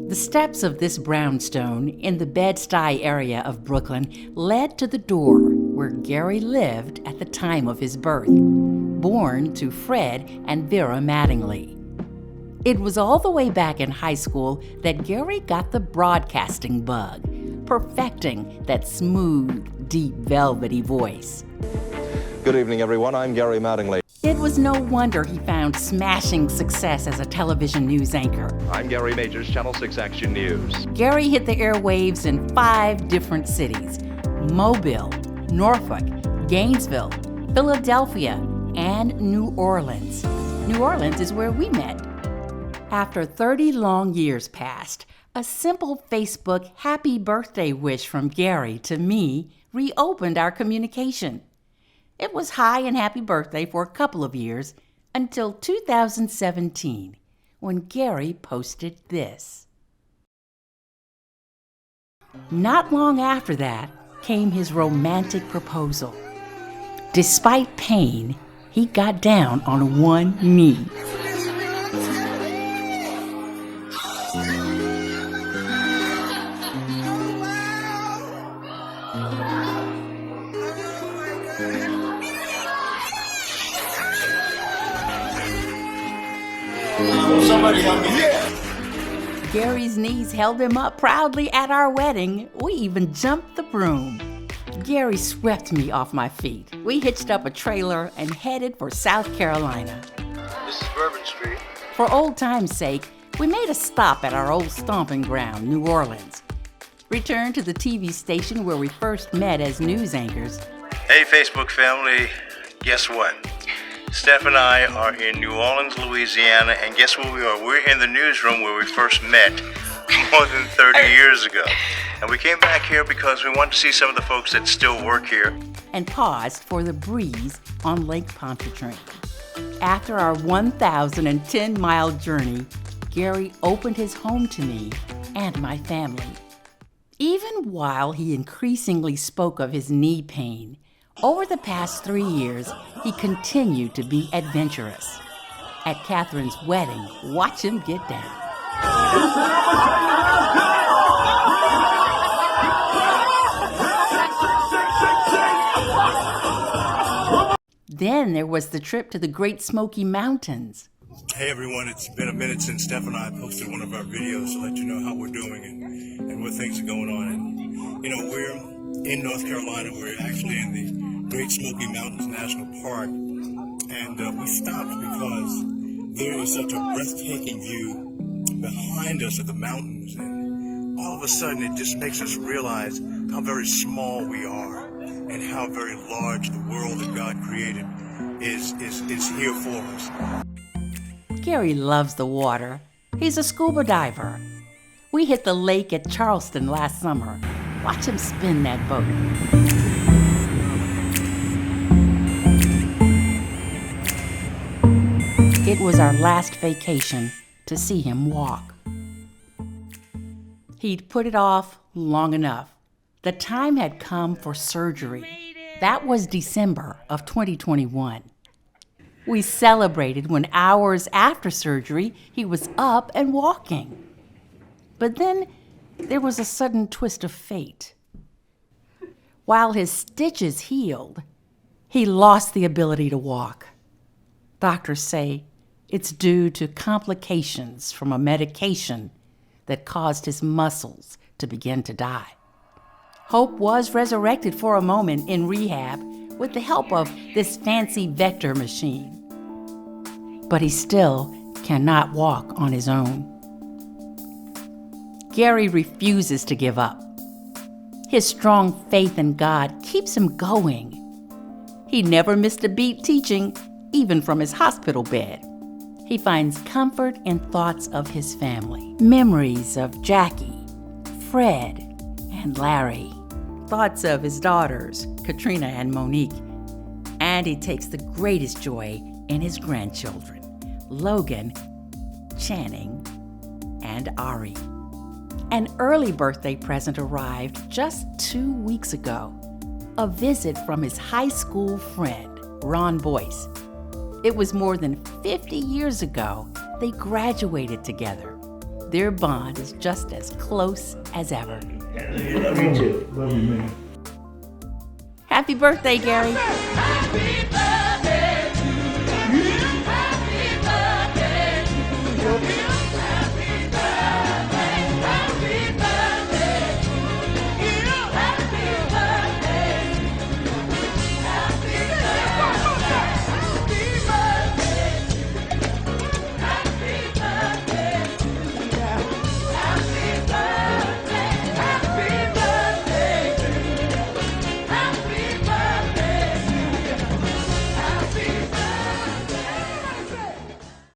The steps of this brownstone in the Bed-Stuy area of Brooklyn led to the door where Gary lived at the time of his birth, born to Fred and Vera Mattingly. It was all the way back in high school that Gary got the broadcasting bug, perfecting that smooth, deep, velvety voice. Good evening, everyone. I'm Gary Mattingly. It was no wonder he found smashing success as a television news anchor. I'm Gary Majors, Channel 6 Action News. Gary hit the airwaves in 5 different cities: Mobile, Norfolk, Gainesville, Philadelphia, and New Orleans. New Orleans is where we met. After 30 long years passed, a simple Facebook happy birthday wish from Gary to me reopened our communication. It was hi and happy birthday for a couple of years until 2017, when Gary posted this. Not long after that came his romantic proposal. Despite pain, he got down on one knee. Somebody help me. Yeah. Gary's knees held him up proudly at our wedding. We even jumped the broom. Gary swept me off my feet. We hitched up a trailer and headed for South Carolina. This is Bourbon Street. For old time's sake, we made a stop at our old stomping ground, New Orleans. Returned to the TV station where we first met as news anchors. Hey, Facebook family, guess what? Steph and I are in New Orleans, Louisiana, and guess where we are? We're in the newsroom where we first met more than 30 years ago. And we came back here because we wanted to see some of the folks that still work here. And paused for the breeze on Lake Pontchartrain. After our 1,010-mile journey, Gary opened his home to me and my family. Even while he increasingly spoke of his knee pain, over the past 3 years, he continued to be adventurous. At Catherine's wedding, watch him get down. Then there was the trip to the Great Smoky Mountains. Hey everyone, it's been a minute since Steph and I posted one of our videos to let you know how we're doing and what things are going on. And we're in North Carolina. We're actually in the Great Smoky Mountains National Park, and we stopped because there is such a breathtaking view behind us of the mountains, and all of a sudden it just makes us realize how very small we are and how very large the world that God created is here for us. Gary loves the water. He's a scuba diver. We hit the lake at Charleston last summer. Watch him spin that boat. It was our last vacation to see him walk. He'd put it off long enough. The time had come for surgery. That was December of 2021. We celebrated when hours after surgery, he was up and walking. But then there was a sudden twist of fate. While his stitches healed, he lost the ability to walk. Doctors say it's due to complications from a medication that caused his muscles to begin to die. Hope was resurrected for a moment in rehab with the help of this fancy vector machine. But he still cannot walk on his own. Gary refuses to give up. His strong faith in God keeps him going. He never missed a beat teaching, even from his hospital bed. He finds comfort in thoughts of his family, memories of Jackie, Fred, and Larry, thoughts of his daughters, Katrina and Monique, and he takes the greatest joy in his grandchildren, Logan, Channing, and Ari. An early birthday present arrived just 2 weeks ago, a visit from his high school friend, Ron Boyce. It was more than 50 years ago they graduated together. their bond is just as close as ever. Love you too. Love you, man. Happy birthday, Gary.